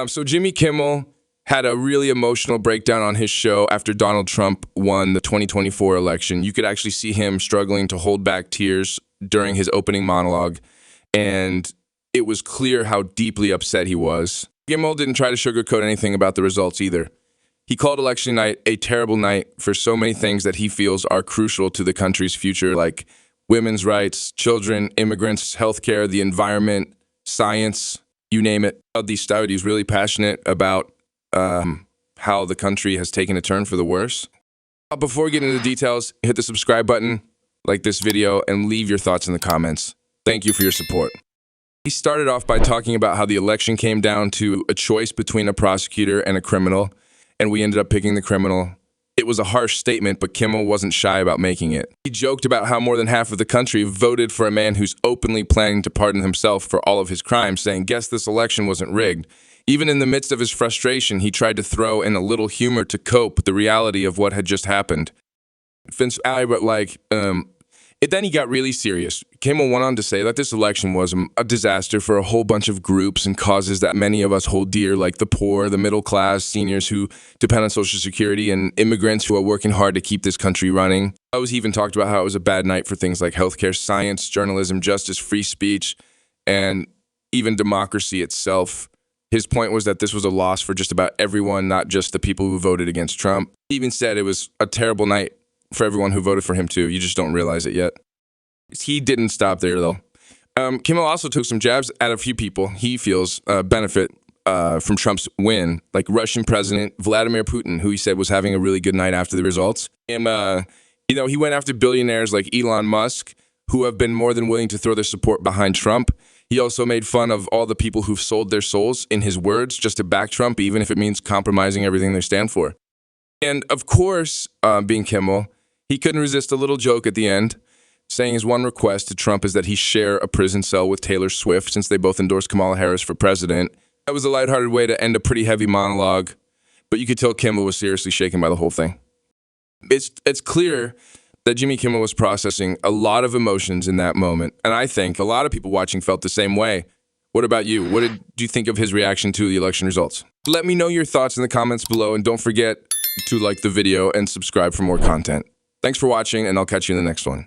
So Jimmy Kimmel had a really emotional breakdown on his show after Donald Trump won the 2024 election. You could actually see him struggling to hold back tears during his opening monologue, and it was clear how deeply upset he was. Kimmel didn't try to sugarcoat anything about the results either. He called election night a terrible night for so many things that he feels are crucial to the country's future, like women's rights, children, immigrants, healthcare, the environment, science, you name it. He was really passionate about how the country has taken a turn for the worse. Before getting into the details, hit the subscribe button, like this video, and leave your thoughts in the comments. Thank you for your support. He started off by talking about how the election came down to a choice between a prosecutor and a criminal, and we ended up picking the criminal. It was a harsh statement, but Kimmel wasn't shy about making it. He joked about how more than half of the country voted for a man who's openly planning to pardon himself for all of his crimes, saying, "Guess this election wasn't rigged." Even in the midst of his frustration, he tried to throw in a little humor to cope with the reality of what had just happened. Then he got really serious. Kimmel went on to say that this election was a disaster for a whole bunch of groups and causes that many of us hold dear, like the poor, the middle class, seniors who depend on Social Security, and immigrants who are working hard to keep this country running. He even talked about how it was a bad night for things like healthcare, science, journalism, justice, free speech, and even democracy itself. His point was that this was a loss for just about everyone, not just the people who voted against Trump. He even said it was a terrible night for everyone who voted for him too. You just don't realize it yet. He didn't stop there though. Kimmel also took some jabs at a few people he feels benefit from Trump's win, like Russian President Vladimir Putin, who he said was having a really good night after the results. And he went after billionaires like Elon Musk, who have been more than willing to throw their support behind Trump. He also made fun of all the people who've sold their souls, in his words, just to back Trump, even if it means compromising everything they stand for. And of course, being Kimmel, he couldn't resist a little joke at the end, saying his one request to Trump is that he share a prison cell with Taylor Swift, since they both endorsed Kamala Harris for president. That was a lighthearted way to end a pretty heavy monologue, but you could tell Kimmel was seriously shaken by the whole thing. It's clear that Jimmy Kimmel was processing a lot of emotions in that moment, and I think a lot of people watching felt the same way. What about you? What did you think of his reaction to the election results? Let me know your thoughts in the comments below, and don't forget to like the video and subscribe for more content. Thanks for watching, and I'll catch you in the next one.